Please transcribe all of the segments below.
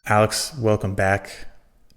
Alex, welcome back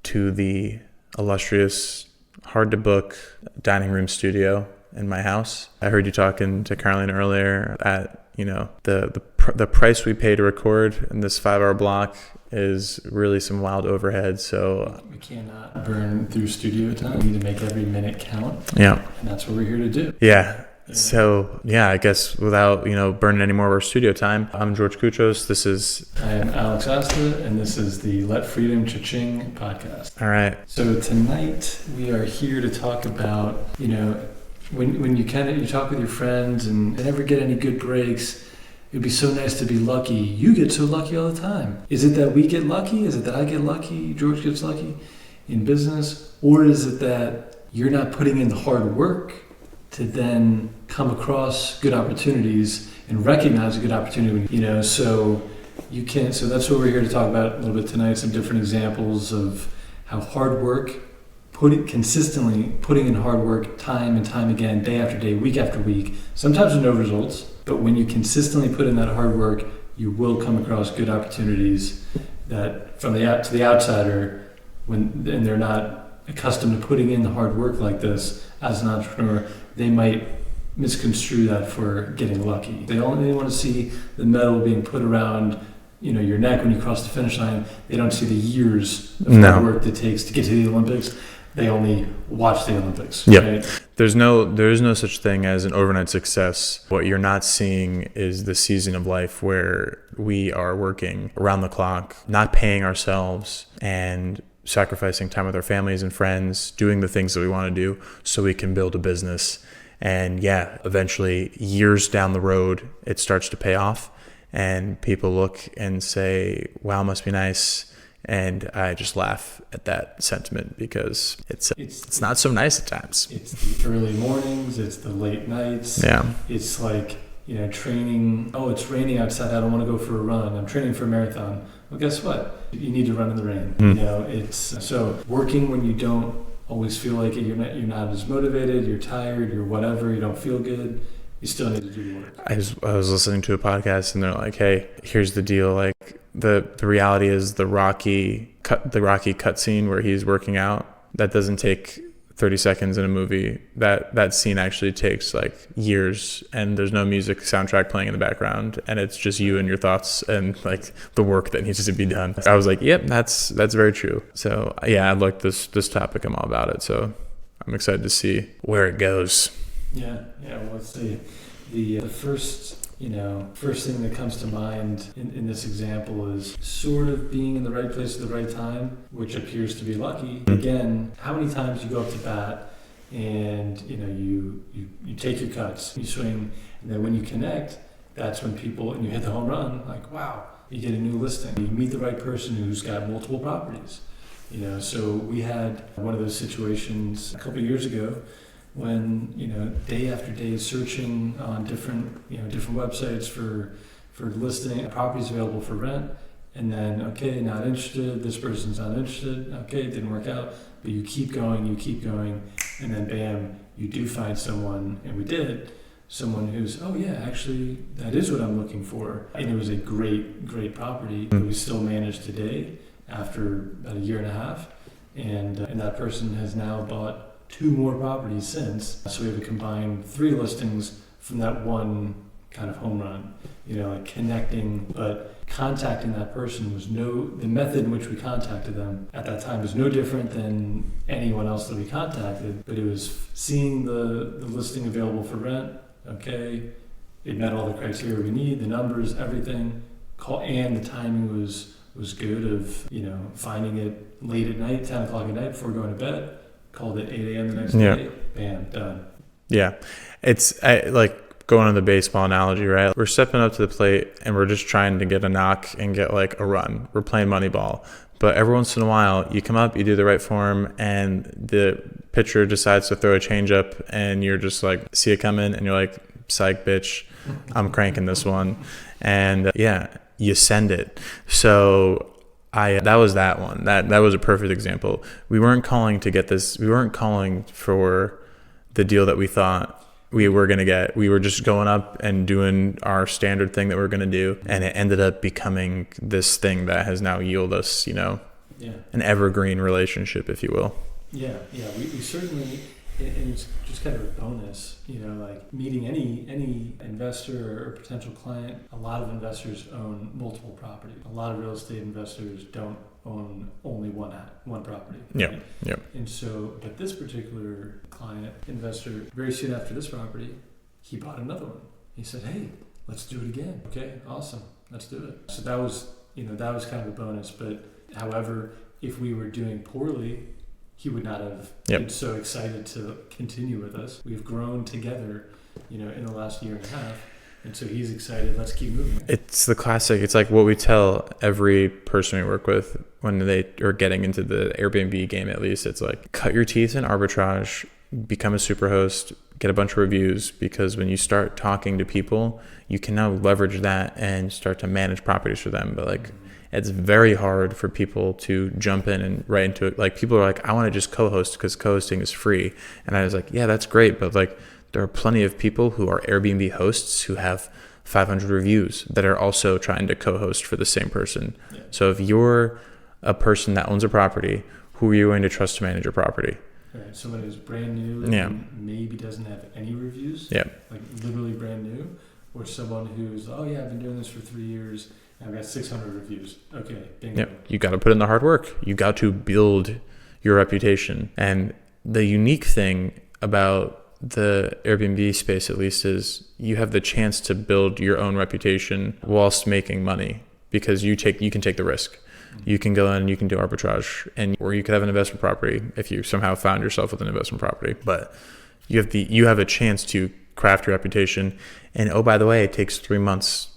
to the illustrious, hard to book dining room studio in my house. I heard you talking to Caroline earlier at, the price we pay to record in this 5-hour block is really some wild overhead. So we cannot burn through studio time. We need to make every minute count. Yeah. And that's what we're here to do. Yeah. So, I guess without, burning any more of our studio time, I'm George Kuchos. I am Alex Asta, and this is the Let Freedom Cha-Ching podcast. All right. So tonight we are here to talk about, when you talk with your friends and never get any good breaks, it'd be so nice to be lucky. You get so lucky all the time. Is it that we get lucky? Is it that I get lucky? George gets lucky in business? Or is it that you're not putting in the hard work to then come across good opportunities and recognize a good opportunity, so that's what we're here to talk about a little bit tonight, some different examples of how hard work, consistently putting in hard work time and time again, day after day, week after week, sometimes with no results, but when you consistently put in that hard work, you will come across good opportunities that to the outsider, and they're not accustomed to putting in the hard work like this as an entrepreneur, they might misconstrue that for getting lucky. They only want to see the medal being put around, your neck when you cross the finish line. They don't see the years of hard work it takes to get to the Olympics. They only watch the Olympics. Yep. Right? There is no such thing as an overnight success. What you're not seeing is the season of life where we are working around the clock, not paying ourselves, and sacrificing time with our families and friends, doing the things that we want to do so we can build a business. And eventually years down the road, it starts to pay off and people look and say, wow, must be nice. And I just laugh at that sentiment because it's not so nice at times. It's the early mornings, it's the late nights. Yeah. It's like, training. Oh, it's raining outside. I don't want to go for a run. I'm training for a marathon. Well, guess what? You need to run in the rain. It's so working when you don't always feel like it. You're not as motivated. You're tired. You're whatever. You don't feel good. You still need to do the work. I was listening to a podcast and they're like, "Hey, here's the deal. Like the reality is the Rocky cut scene where he's working out. That doesn't take 30 seconds in a movie. That scene actually takes like years, and there's no music soundtrack playing in the background, and it's just you and your thoughts and like the work that needs to be done." I was like, yep, that's very true. So I like this topic. I'm all about it. So I'm excited to see where it goes. Yeah. Well, let's see. The first thing that comes to mind in this example is sort of being in the right place at the right time, which appears to be lucky. Again, how many times you go up to bat and you take your cuts, you swing, and then when you connect, that's when and you hit the home run, like, wow, you get a new listing. You meet the right person who's got multiple properties. So we had one of those situations a couple of years ago when day after day searching on different websites for listing properties available for rent, and then not interested, this person's not interested, it didn't work out, but you keep going, and then bam, you do find someone, and we did, someone who's actually that is what I'm looking for, and it was a great property that we still manage today after about a year and a half, and that person has now bought 2 more properties since. So we have a combined 3 listings from that one kind of home run, like connecting, but contacting that person the method in which we contacted them at that time was no different than anyone else that we contacted, but it was seeing the listing available for rent. It met all the criteria we need, the numbers, everything, and the timing was good of, finding it late at night, 10 o'clock at night before going to bed. Called it 8 a.m. the next day. Bam, done. Yeah. It's like going on the baseball analogy, right? We're stepping up to the plate and we're just trying to get a knock and get like a run. We're playing Moneyball. But every once in a while, you come up, you do the right form, and the pitcher decides to throw a changeup, and you're just like, see it coming, and you're like, psych, bitch, I'm cranking this one. And you send it. So that was that one. That was a perfect example. We weren't calling to get this. We weren't calling for the deal that we thought we were just going up and doing our standard thing that we're going to do. And it ended up becoming this thing that has now yielded us, an evergreen relationship, if you will. Yeah. We certainly, and it's just kind of a bonus, like meeting any investor or potential client. A lot of investors own multiple properties. A lot of real estate investors don't own only one property. Yeah. Right? Yeah. And so, but this particular client investor, very soon after this property, he bought another one. He said, "Hey, let's do it again." Okay, awesome, let's do it. So that was kind of a bonus. But however, if we were doing poorly, he would not have been so excited to continue with us. We've grown together, in the last year and a half. And so he's excited. Let's keep moving. It's the classic. It's like what we tell every person we work with when they are getting into the Airbnb game, at least. It's like, cut your teeth in arbitrage, become a superhost, get a bunch of reviews, because when you start talking to people, you can now leverage that and start to manage properties for them. But it's very hard for people to jump in and right into it. Like, people are like, I want to just co-host because co-hosting is free. And I was like, yeah, that's great. But there are plenty of people who are Airbnb hosts who have 500 reviews that are also trying to co-host for the same person. Yeah. So if you're a person that owns a property, who are you going to trust to manage your property? Right. Someone who's brand new and maybe doesn't have any reviews, like literally brand new, or someone who's, I've been doing this for 3 years and I've got 600 reviews. Okay, bingo. Yeah, you got to put in the hard work. You got to build your reputation. And the unique thing about the Airbnb space, at least, is you have the chance to build your own reputation whilst making money, because you can take the risk. You can go in and you can do arbitrage, or you could have an investment property if you somehow found yourself with an investment property. But you have a chance to craft your reputation. And oh, by the way, it takes 3 months.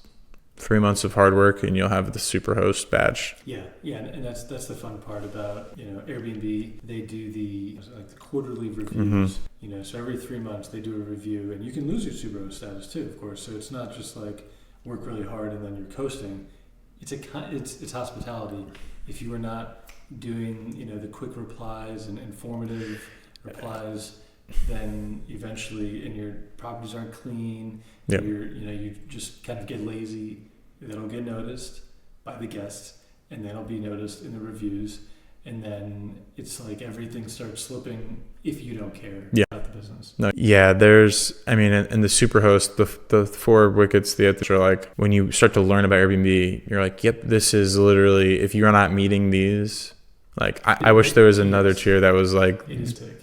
3 months of hard work and you'll have the superhost badge. Yeah, and that's the fun part about Airbnb. They do the quarterly reviews. So every 3 months they do a review, and you can lose your superhost status too, of course. So it's not just like work really hard and then you're coasting. It's hospitality. If you are not doing the quick replies and informative replies, then eventually, and your properties aren't clean, you just kind of get lazy. That'll get noticed by the guests, and then it'll be noticed in the reviews, and then it's like everything starts slipping if you don't care about the business. No, in the superhost, the 4 wickets, are like, when you start to learn about Airbnb, you're like, yep, this is literally, if you're not meeting these, I wish there was another tier that was like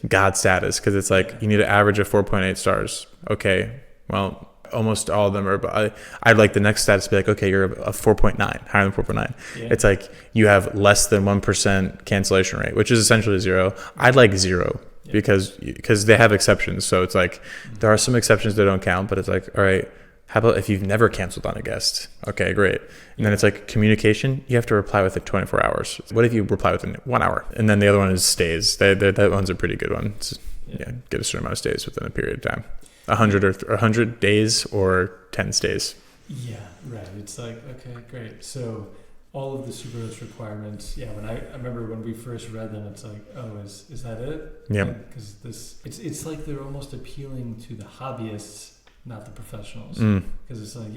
God status, because it's like you need to average of 4.8 stars. Okay, well, almost all of them are, but I'd like the next status to be like, okay, you're a 4.9, higher than 4.9. Yeah. It's like you have less than 1% cancellation rate, which is essentially 0. I'd like 0 because they have exceptions. So it's like there are some exceptions that don't count, but it's like, all right, how about if you've never canceled on a guest? Okay, great. And then it's like communication. You have to reply within 24 hours. What if you reply within 1 hour? And then the other one is stays. That one's a pretty good one. Get a certain amount of stays within a period of time. 100 days or 10 stays. Yeah, right. It's like, okay, great. So all of the superhost requirements, when I remember when we first read them, it's like, oh, is that it? Yeah. Because it's like they're almost appealing to the hobbyists, not the professionals. Because it's like,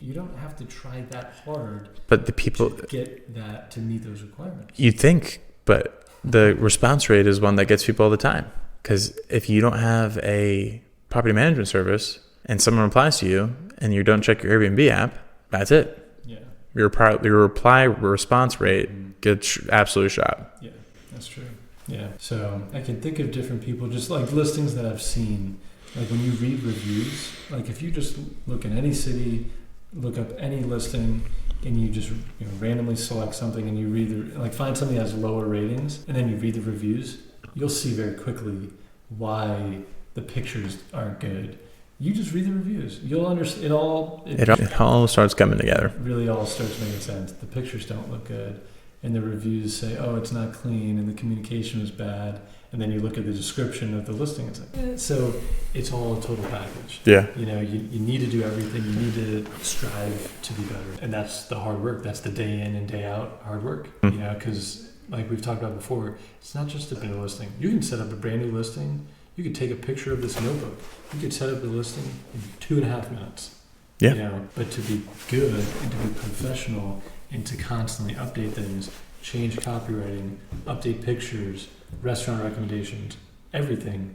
you don't have to try that hard. But the people to get that to meet those requirements. You'd think, but the response rate is one that gets people all the time. Because if you don't have a property management service and someone replies to you and you don't check your Airbnb app, that's it. Yeah. Your reply response rate gets absolutely shot. Yeah, that's true. Yeah. So I can think of different people, just like listings that I've seen. Like when you read reviews, like if you just look in any city, look up any listing, and you just randomly select something and you read find something that has lower ratings, and then you read the reviews, you'll see very quickly why the pictures aren't good. You just read the reviews. You'll understand it all. It all starts coming together. It really all starts making sense. The pictures don't look good, and the reviews say, "Oh, it's not clean," and the communication was bad. And then you look at the description of the listing. It's like, so it's all a total package. Yeah. You need to do everything. You need to strive to be better, and that's the hard work. That's the day in and day out hard work. Because like we've talked about before, it's not just a new listing. You can set up a brand new listing. You could take a picture of this notebook. You could set up the listing in 2.5 minutes. Yeah. You know, but to be good and to be professional and to constantly update things, change copywriting, update pictures, restaurant recommendations, everything,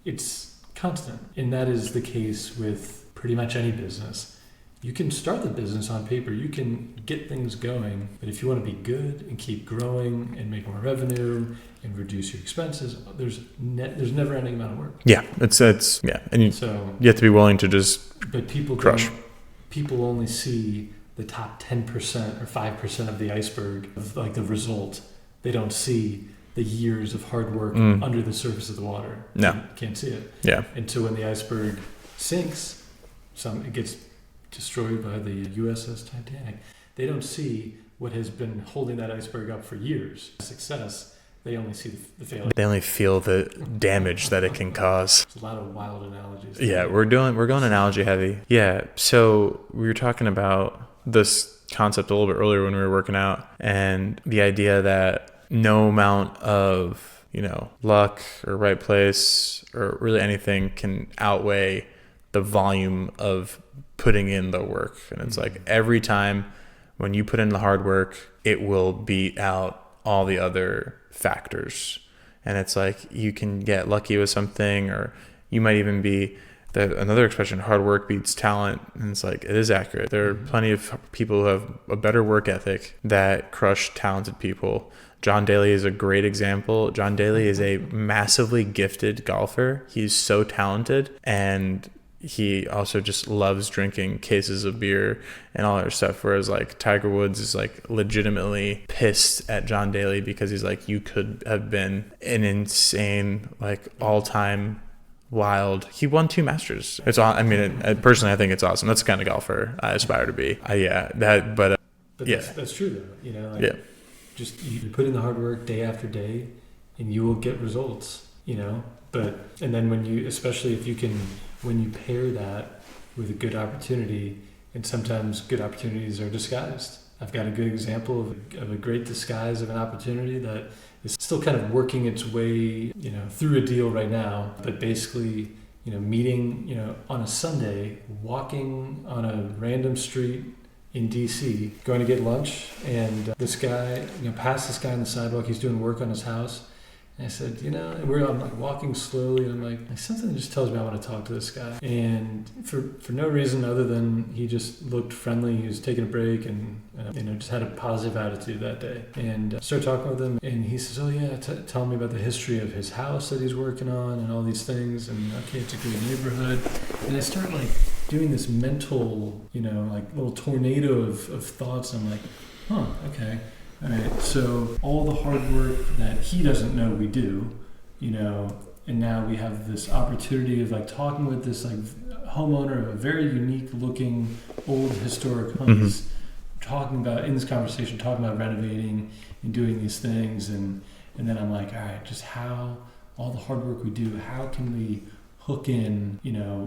it's constant. And that is the case with pretty much any business. You can start the business on paper, you can get things going, but if you want to be good and keep growing and make more revenue and reduce your expenses, there's never ending amount of work. Yeah, it's yeah, and you have to be willing to just but people crush. People only see the top 10% or 5% of the iceberg of like the result. They don't see the years of hard work under the surface of the water. No. You can't see it. Yeah. And so when the iceberg sinks, it gets destroyed by the USS Titanic. They don't see what has been holding that iceberg up for years. Success, they only see the failure. They only feel the damage that it can cause. There's a lot of wild analogies. Yeah, we're going analogy heavy. Yeah, so we were talking about this concept a little bit earlier when we were working out, and the idea that no amount of, luck or right place or really anything can outweigh the volume of putting in the work. And it's like every time when you put in the hard work, it will beat out all the other factors. And it's like you can get lucky with something, or you might even be another expression, hard work beats talent. And it's like, it is accurate. There are plenty of people who have a better work ethic that crush talented people. John Daly is a great example. John Daly is a massively gifted golfer. He's so talented, and he also just loves drinking cases of beer and all that stuff. Whereas like Tiger Woods is like legitimately pissed at John Daly because he's like, you could have been an insane, like all-time wild. He won 2 Masters. It's all. I mean, personally, I think it's awesome. That's the kind of golfer I aspire to be. But that's true though. Just you put in the hard work day after day, and you will get results. And then when you pair that with a good opportunity, and sometimes good opportunities are disguised. I've got a good example of a great disguise of an opportunity that is still kind of working its way, through a deal right now, but basically, meeting, on a Sunday, walking on a random street in DC, going to get lunch, and this guy, passed this guy on the sidewalk. He's doing work on his house. And I said, I'm like walking slowly, and I'm like, something just tells me I want to talk to this guy. And for no reason other than he just looked friendly. He was taking a break and, just had a positive attitude that day. And I started talking with him, and he says, oh yeah, tell me about the history of his house that he's working on and all these things. And okay, it's a great neighborhood. And I started like doing this mental, like little tornado of thoughts. I'm like, okay. All right, so all the hard work that he doesn't know we do, and now we have this opportunity of like talking with this like homeowner of a very unique looking old historic home. He's talking about renovating and doing these things, and then I'm like, all right, just how all the hard work we do, how can we hook in,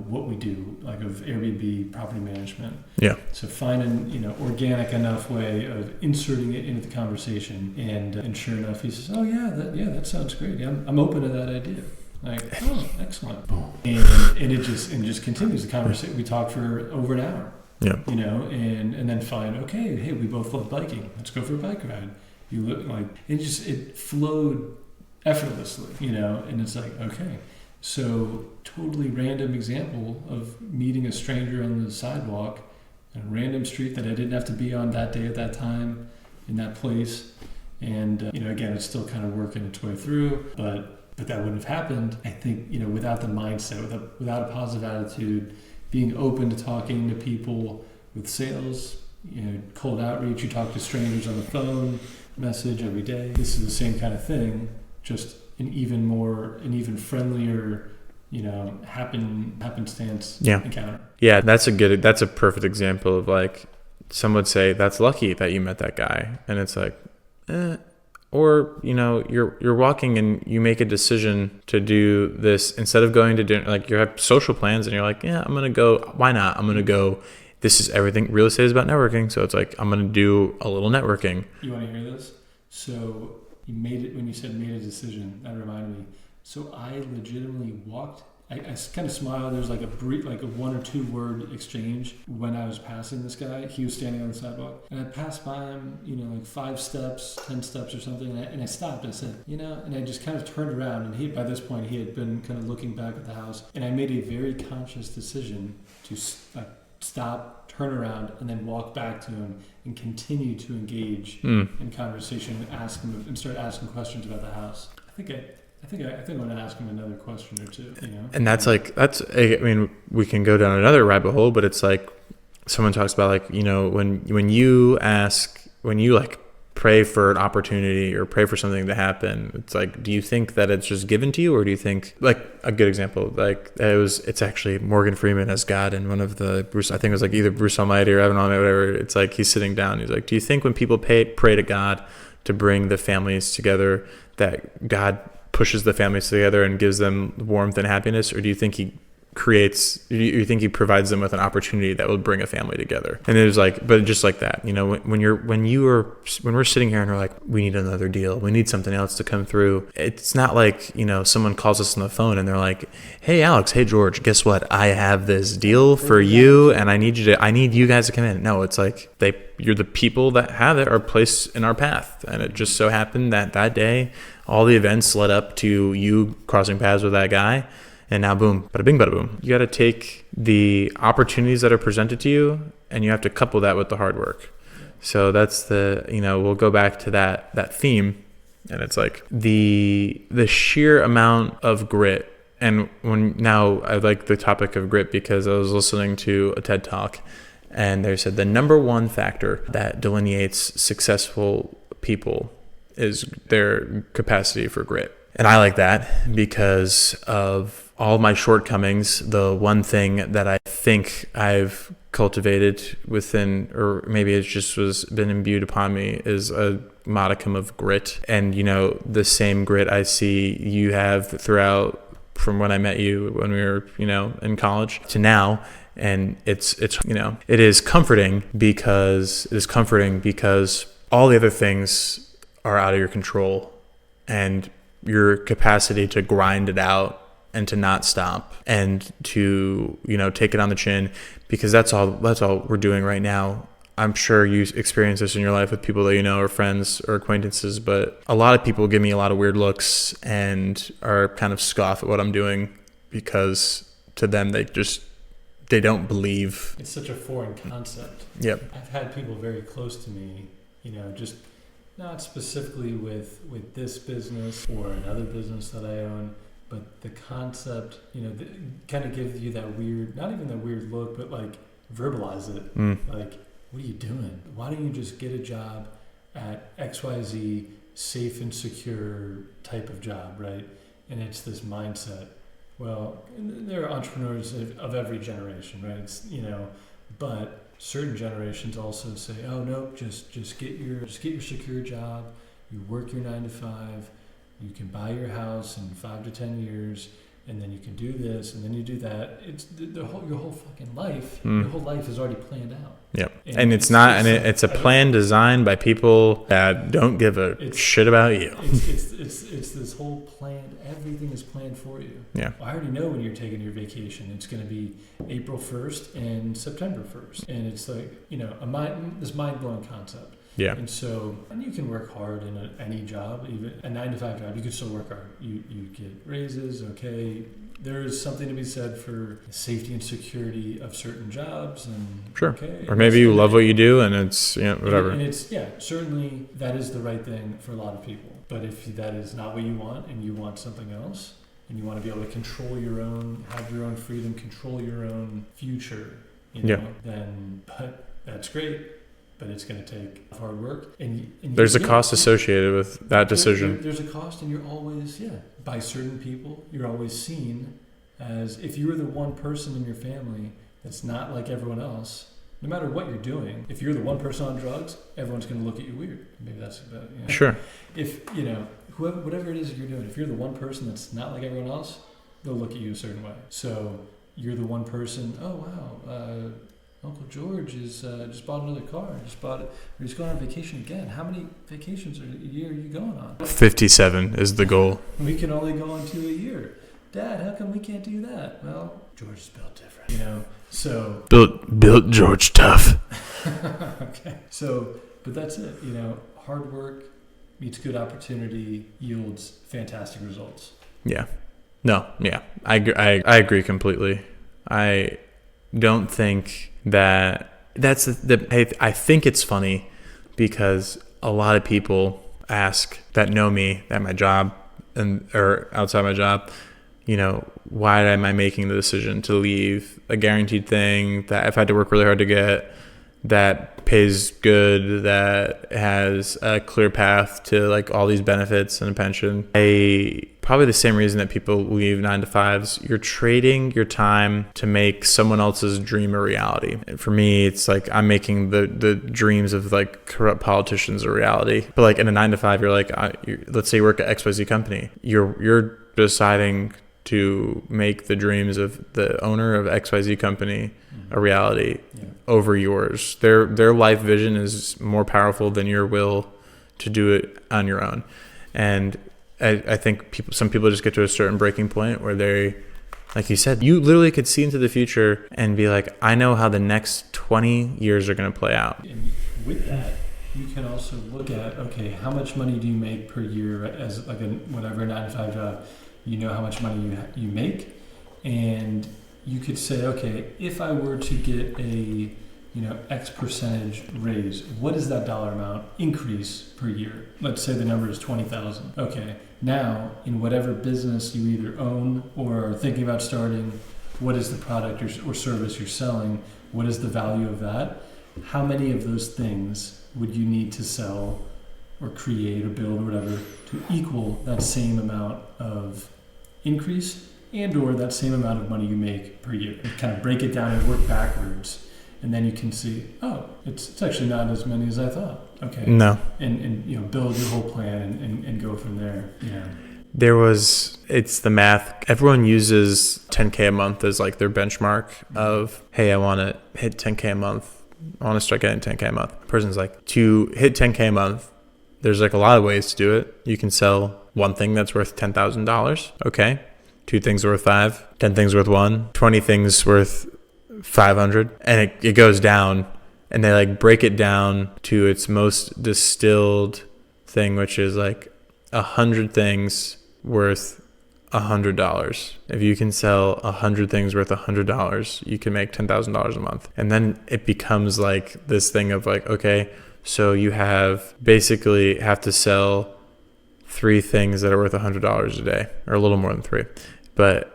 what we do, like of Airbnb property management. Yeah. So find an, organic enough way of inserting it into the conversation, and sure enough, he says, "Oh yeah, that sounds great. Yeah, I'm open to that idea." Like, oh, excellent. And it just continues the conversation. We talk for over an hour. Yeah. And then find, okay, hey, we both love biking. Let's go for a bike ride. You look like it flowed effortlessly, and it's like, okay. So totally random example of meeting a stranger on the sidewalk in a random street that I didn't have to be on that day at that time in that place. And, again, it's still kind of working its way through, but that wouldn't have happened, I think, without the mindset, without a positive attitude, being open to talking to people with sales, cold outreach. You talk to strangers on the phone, message every day. This is the same kind of thing, just an even friendlier, happenstance encounter. Yeah, that's a perfect example of like, some would say that's lucky that you met that guy, and it's like, or you're walking and you make a decision to do this instead of going to dinner. Like you have social plans and you're like, yeah, I'm gonna go. Why not? I'm gonna go. This is everything. Real estate is about networking, so it's like I'm gonna do a little networking. You want to hear this? So. You made it when you said made a decision. That reminded me. So I legitimately walked. I kind of smiled. There was like a brief, like a 1 or 2 word exchange when I was passing this guy. He was standing on the sidewalk, and I passed by him, like 5 steps, 10 steps or something, and I stopped. I said, and I just kind of turned around, and by this point he had been kind of looking back at the house, and I made a very conscious decision to stop, turn around, and then walk back to him and continue to engage in conversation and ask him and start asking questions about the house. I think I'm going to ask him another question or two. And I mean, we can go down another rabbit hole, but it's like someone talks about like, when you like pray for an opportunity or pray for something to happen, it's like, do you think that it's just given to you, or do you think, like a good example, like it's actually Morgan Freeman as God in one of the Bruce, I think it was like either Bruce Almighty or Evan Almighty, whatever. It's like he's sitting down. He's like, do you think when people pray to God to bring the families together, that God pushes the families together and gives them warmth and happiness, or do you think he provides them with an opportunity that will bring a family together? And it was like, but just like that, when we're sitting here and we're like, we need another deal, we need something else to come through. It's not like, someone calls us on the phone and they're like, hey Alex, hey George, guess what? I have this deal for you and I need you guys to come in. No, it's like you're the people that have it are placed in our path. And it just so happened that day, all the events led up to you crossing paths with that guy. And now boom, bada bing, bada boom. You got to take the opportunities that are presented to you and you have to couple that with the hard work. So that's we'll go back to that theme. And it's like the sheer amount of grit. And now I like the topic of grit because I was listening to a TED Talk and they said the number one factor that delineates successful people is their capacity for grit. And I like that because of all my shortcomings. The one thing that I think I've cultivated within, or maybe it just been imbued upon me, is a modicum of grit. And, the same grit I see you have throughout from when I met you when we were, in college to now. And it is comforting because all the other things are out of your control, and your capacity to grind it out and to not stop and to, take it on the chin, because that's all we're doing right now. I'm sure you experience this in your life with people that or friends or acquaintances, but a lot of people give me a lot of weird looks and are kind of scoff at what I'm doing because to them they don't believe. It's such a foreign concept. Yep. I've had people very close to me, just not specifically with this business or another business that I own, but the concept, kind of gives you that weird, not even that weird look, but like verbalize it. Like, what are you doing? Why don't you just get a job at XYZ, safe and secure type of job, right? And it's this mindset. Well, there are entrepreneurs of every generation, right? It's, but certain generations also say, oh no, just get your secure job, you work your 9 to 5, you can buy your house in 5 to 10 years, and then you can do this, and then you do that. It's your whole fucking life. Your whole life is already planned out. Yep. And it's a plan designed by people that don't give a shit about you. It's this whole plan. Everything is planned for you. Yeah. I already know when you're taking your vacation. It's going to be April 1st and September 1st. And it's like, this mind-blowing concept. Yeah. And you can work hard in any job, even a 9 to 5 job. You can still work hard. You get raises, okay. There is something to be said for the safety and security of certain jobs, and sure. Okay. Or maybe you love what you do, and it's whatever. And it's certainly that is the right thing for a lot of people. But if that is not what you want, and you want something else, and you want to be able to control have your own freedom, control your own future, then that's great. But it's going to take hard work. And there's a cost associated with that decision. There's a cost, and you're always, by certain people, you're always seen as, if you're the one person in your family that's not like everyone else, no matter what you're doing, if you're the one person on drugs, everyone's going to look at you weird. Maybe that's about it. Sure. If, whatever it is that you're doing, if you're the one person that's not like everyone else, they'll look at you a certain way. So you're the one person, oh, wow, Uncle George is just bought another car. Just bought it. Or he's going on vacation again. How many vacations a year are you going on? 57 is the goal. We can only go on 2 a year. Dad, how come we can't do that? Well, George is built different, you know. So built George tough. okay. So, but that's it. You know, hard work meets good opportunity yields fantastic results. Yeah. No. Yeah. I agree completely. I don't think that's I think it's funny because a lot of people ask that know me at my job or outside my job, you know, why am I making the decision to leave a guaranteed thing that I've had to work really hard to get, that pays good, that has a clear path to like all these benefits and a pension. Probably the same reason that people leave 9 to 5s. You're trading your time to make someone else's dream a reality. And for me, it's like I'm making the dreams of like corrupt politicians a reality. But like in a 9 to 5, you're like, let's say you work at XYZ company. You're deciding to make the dreams of the owner of XYZ company a reality over yours. Their life vision is more powerful than your will to do it on your own. And I think some people just get to a certain breaking point where they, like you said, you literally could see into the future and be like, I know how the next 20 years are going to play out. And with that, you can also look at, okay, how much money do you make per year as like a whatever 9 to 5 job? You know how much money you make, and you could say, okay, if I were to get a X percentage raise, what is that dollar amount increase per year? Let's say the number is 20,000. Okay, now in whatever business you either own or are thinking about starting, what is the product or service you're selling? What is the value of that? How many of those things would you need to sell or create or build or whatever to equal that same amount of increase and or that same amount of money you make per year? And kind of break it down and work backwards. And then you can see, oh, it's actually not as many as I thought. Okay. No. And build your whole plan and go from there. It's the math. Everyone uses 10K a month as like their benchmark of, hey, I want to hit 10K a month. I want to start getting 10K a month. Person's like, to hit 10K a month, there's like a lot of ways to do it. You can sell one thing that's worth $10,000. Okay. 2 things worth 5, 10 things worth 1, 20 things worth 500, and it goes down, and they like break it down to its most distilled thing, which is like 100 things worth $100. If you can sell 100 things worth $100, you can make $10,000 a month. And then it becomes like this thing of like, okay, so you basically have to sell 3 things that are worth $100 a day, or a little more than 3. But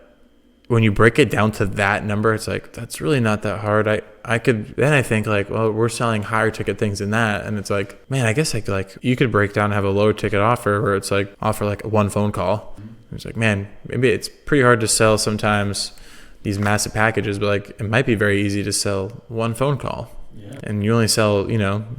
when you break it down to that number, it's like, that's really not that hard. I think like, well, we're selling higher ticket things than that. And it's like, man, I guess you could break down and have a lower ticket offer where it's like offer like 1 phone call. It's like, man, maybe it's pretty hard to sell sometimes these massive packages, but like it might be very easy to sell 1 phone call. Yeah. And you only sell,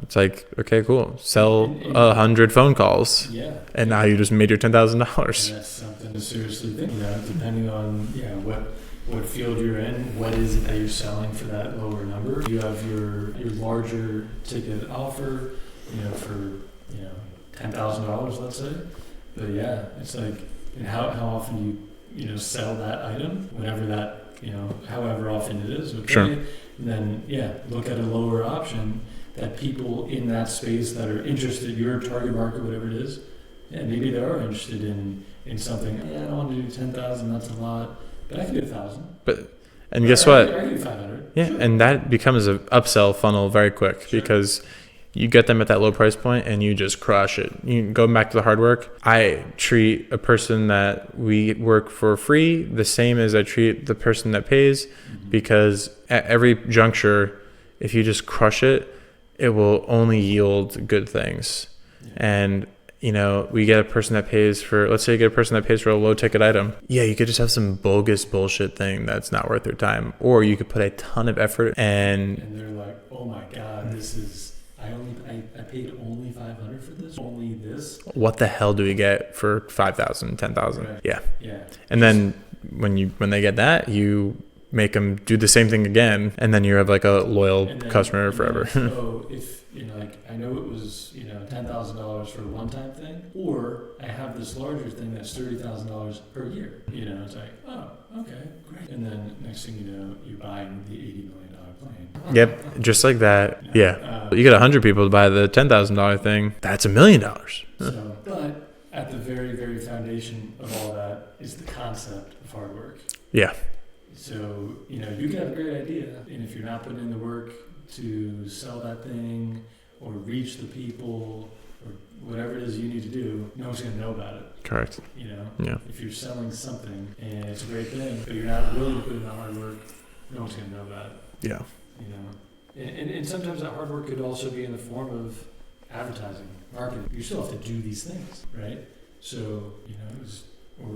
it's like, okay, cool. Sell 100 phone calls. Yeah. And now you just made your $10,000. That's something to seriously think about, depending on what field you're in, what is it that you're selling for that lower number. You have your larger ticket offer, for $10,000, let's say. But yeah, it's like, and how often you sell that item, whenever that, however often it is. Okay? Sure. And then, look at a lower option that people in that space that are interested, your target market, whatever it is, maybe they are interested in something. I don't want to do 10,000, that's a lot, but I can do 1,000. And guess what? I can do 500. Yeah, sure. And that becomes an upsell funnel very quick. Sure. Because you get them at that low price point and you just crush it. You go back to the hard work. I treat a person that we work for free the same as I treat the person that pays, because at every juncture, if you just crush it, it will only yield good things. Yeah. And we get a person that pays for, let's say you get a person that pays for a low ticket item. Yeah, you could just have some bogus bullshit thing that's not worth their time. Or you could put a ton of effort and they're like, oh my God, this is, I paid only $500 for this, only this. What the hell do we get for $5,000, $10,000? Right. Yeah. Yeah. And then when they get that, you make them do the same thing again, and then you have like a loyal And then- customer and then, forever. So if, like, I know it was, $10,000 for a one-time thing, or I have this larger thing that's $30,000 per year. It's like, oh, okay, great. And then next thing you know, you're buying the $80 million plane. Yep, just like that. Yeah, you get 100 people to buy the $10,000 thing. That's $1 million. So, but at the very, very foundation of all that is the concept of hard work. Yeah. So, you can have a great idea, and if you're not putting in the work to sell that thing or reach the people or whatever it is you need to do, no one's going to know about it. Correct. Yeah. If you're selling something and it's a great thing, but you're not willing to put in the hard work, no one's going to know about it. Yeah. And sometimes that hard work could also be in the form of advertising, marketing. You still have to do these things, right? So, or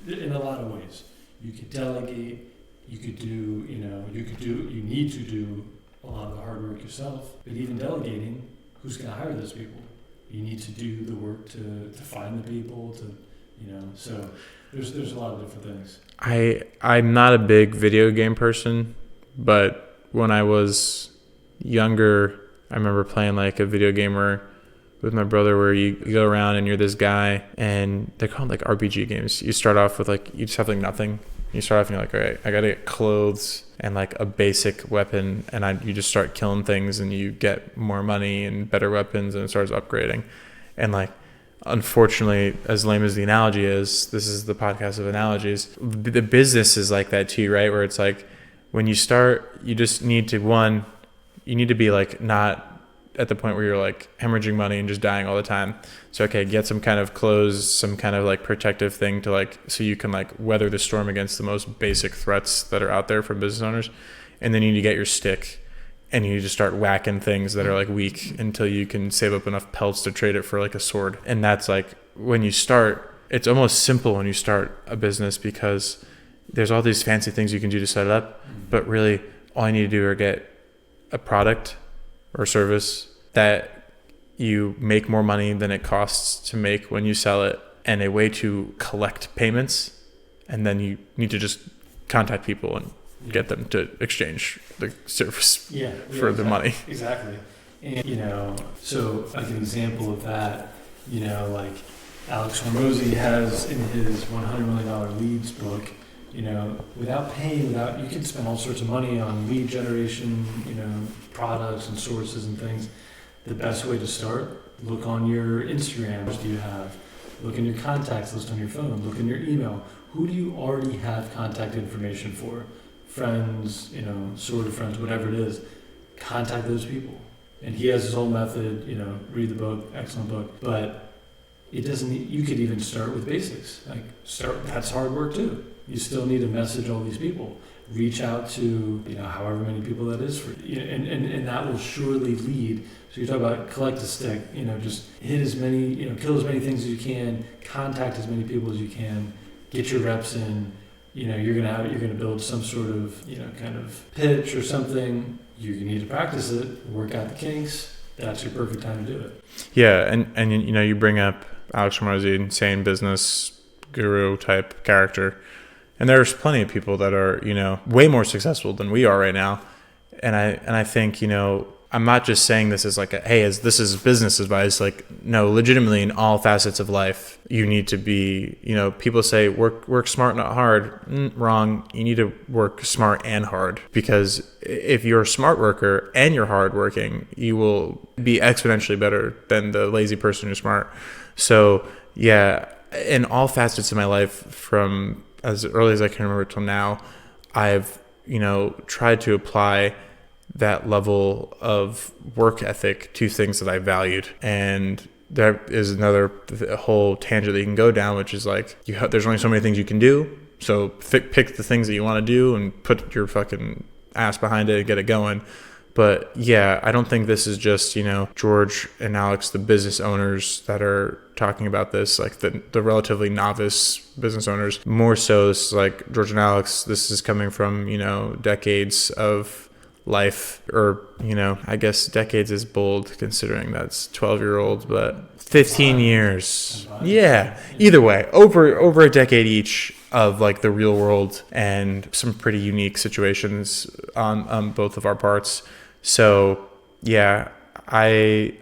in a lot of ways. You could delegate, you need to do a lot of the hard work yourself, but even delegating, who's going to hire those people? You need to do the work to find the people, so there's a lot of different things. I'm not a big video game person, but when I was younger, I remember playing like a video game with my brother where you go around and you're this guy, and they're called like RPG games. You start off with you just have like nothing. You start off and you're like, all right, I got to get clothes and like a basic weapon, and you just start killing things and you get more money and better weapons, and it starts upgrading. And like, unfortunately, as lame as the analogy is, this is the podcast of analogies, the business is like that too, right? Where it's like, when you start, you just need to, you need to be like not at the point where you're like hemorrhaging money and just dying all the time. So, okay, get some kind of clothes, some kind of like protective thing to like, so you can like weather the storm against the most basic threats that are out there from business owners. And then you need to get your stick, and you need to start whacking things that are like weak until you can save up enough pelts to trade it for like a sword. And that's like, when you start, it's almost simple when you start a business, because there's all these fancy things you can do to set it up, but really all you need to do are get a product or service that you make more money than it costs to make when you sell it, and a way to collect payments, and then you need to just contact people and get them to exchange the service for the money. Exactly. And, so like an example of that, like Alex Hormozy has in his $100 million leads book, you can spend all sorts of money on lead generation, products and sources and things. The best way to start, look on your Instagram. What do you have? Look in your contacts list on your phone. Look in your email. Who do you already have contact information for? Friends, sort of friends, whatever it is. Contact those people. And he has his whole method, read the book, excellent book. But it doesn't, you could even start with basics. That's hard work too. You still need to message all these people. Reach out to, however many people that is for you, and that will surely lead. So you talk about collect a stick, just hit as many, kill as many things as you can, contact as many people as you can, get your reps in. You're gonna build some sort of, kind of pitch or something. You need to practice it, work out the kinks. That's your perfect time to do it. Yeah, and you bring up Alex Hormozy, insane business guru type character. And there's plenty of people that are, way more successful than we are right now. And I think, I'm not just saying this as like this is business advice. Like, no, legitimately in all facets of life, you need to be, people say work smart, not hard. Wrong. You need to work smart and hard, because if you're a smart worker and you're hard working, you will be exponentially better than the lazy person who's smart. So yeah, in all facets of my life, from as early as I can remember till now, I've, tried to apply that level of work ethic to things that I valued. And there is another whole tangent that you can go down, which is like, there's only so many things you can do. So pick the things that you want to do and put your fucking ass behind it and get it going. But yeah, I don't think this is just, George and Alex, the business owners that are talking about this, like the relatively novice business owners. More so, it's like George and Alex, this is coming from, decades of life, or, I guess decades is bold considering that's 12-year-olds, but 15 years. Combined. Yeah. Either way, over a decade each of like the real world and some pretty unique situations on both of our parts. So yeah, I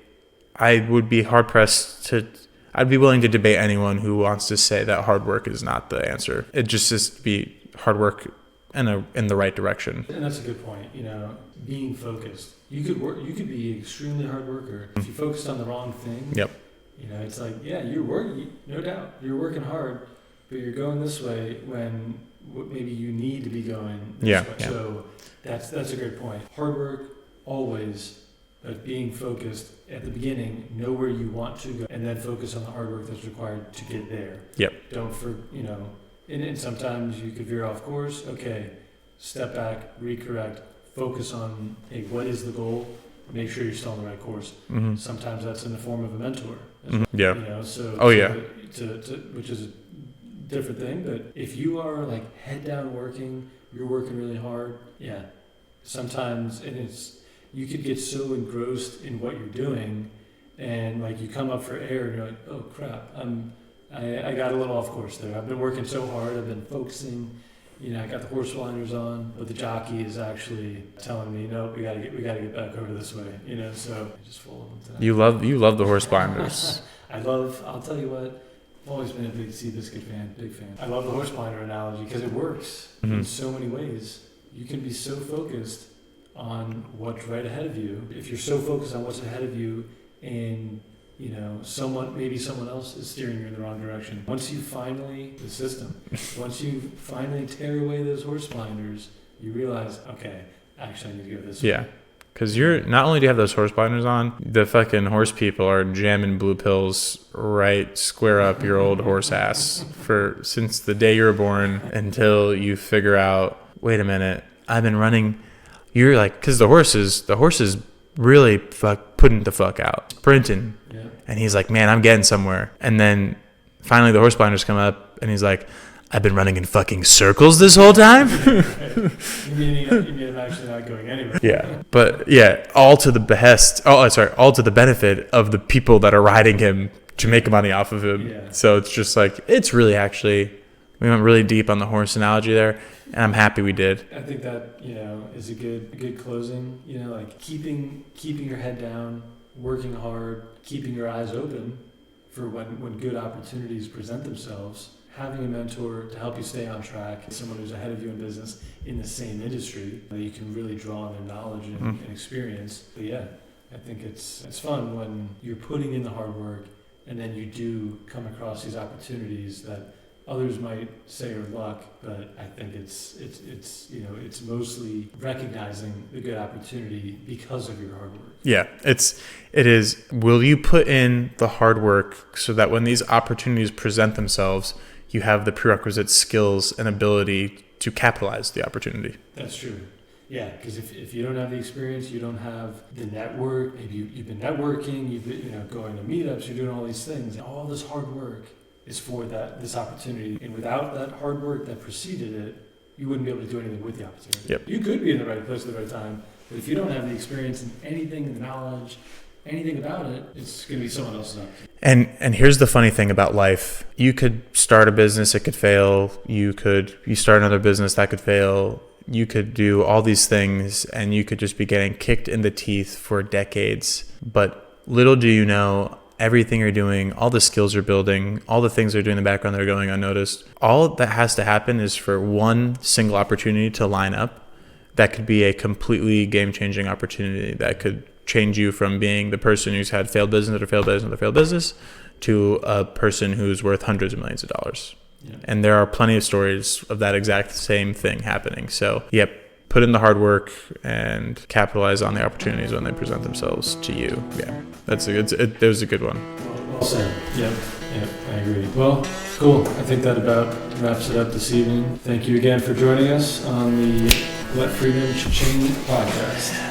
would be hard pressed to. I'd be willing to debate anyone who wants to say that hard work is not the answer. It just is to be hard work in the right direction. And that's a good point. Being focused. You could be an extremely hard worker if you focused on the wrong thing. Yep. It's like, yeah, you're working, no doubt, you're working hard, but you're going this way when maybe you need to be going this way. Yeah. So that's a great point. Hard work always, but being focused at the beginning, know where you want to go, and then focus on the hard work that's required to get there. Yep. And sometimes you could veer off course. Okay, step back, recorrect, focus on, hey, what is the goal? Make sure you're still on the right course. Mm-hmm. Sometimes that's in the form of a mentor. Mm-hmm. Yeah. Which is a different thing. But if you are like head down working, you're working really hard. Yeah. Sometimes you could get so engrossed in what you're doing, and like you come up for air, and you're like, oh crap, I got a little off course there. I've been working so hard. I've been focusing. I got the horse blinders on, but the jockey is actually telling me, no, we gotta get back over this way. So I just fall into that. You love the horse blinders. I'll tell you what, I've always been a big Seabiscuit fan, big fan. I love the horse blinder analogy because it works in so many ways. You can be so focused on what's right ahead of you. If you're so focused on what's ahead of you and maybe someone else is steering you in the wrong direction. Once you finally tear away those horse blinders, you realize, okay, actually I need to go this way. Yeah, because you're not only do you have those horse blinders on, the fucking horse people are jamming blue pills right square up your old horse ass since the day you were born until you figure out, wait a minute, I've been running. You're like, because the horse is really putting the fuck out, sprinting. Yeah. And he's like, man, I'm getting somewhere. And then finally the horse blinders come up and he's like, I've been running in fucking circles this whole time. You mean I'm actually not going anywhere. Yeah. But yeah, all to the benefit of the people that are riding him to make money off of him. Yeah. So it's just like, it's really actually, we went really deep on the horse analogy there. And I'm happy we did. I think that, is a good closing, like keeping your head down, working hard, keeping your eyes open for when good opportunities present themselves, having a mentor to help you stay on track, someone who's ahead of you in business in the same industry that you can really draw on their knowledge and experience. But yeah, I think it's fun when you're putting in the hard work and then you do come across these opportunities that others might say are luck, but I think it's mostly recognizing the good opportunity because of your hard work. Yeah, it is. Will you put in the hard work so that when these opportunities present themselves, you have the prerequisite skills and ability to capitalize the opportunity? That's true. Yeah, because if you don't have the experience, you don't have the network. Maybe you've been networking, you've been going to meetups, you're doing all these things. All this hard work is for this opportunity, and without that hard work that preceded it, you wouldn't be able to do anything with the opportunity. Yep. You could be in the right place at the right time, but if you don't have the experience and anything, the knowledge, anything about it, it's going to be someone else's opportunity. And here's the funny thing about life: you could start a business, it could fail. You start another business, that could fail. You could do all these things, and you could just be getting kicked in the teeth for decades. But little do you know, everything you're doing, all the skills you're building, all the things they're doing in the background that are going unnoticed, all that has to happen is for one single opportunity to line up. That could be a completely game-changing opportunity that could change you from being the person who's had failed business after failed business after failed business to a person who's worth hundreds of millions of dollars. Yeah. And there are plenty of stories of that exact same thing happening. So, yep. Put in the hard work and capitalize on the opportunities when they present themselves to you. Yeah, that was a good one. Well said. Yep, I agree. Well, cool. I think that about wraps it up this evening. Thank you again for joining us on the Let Freedom Cha-Ching podcast.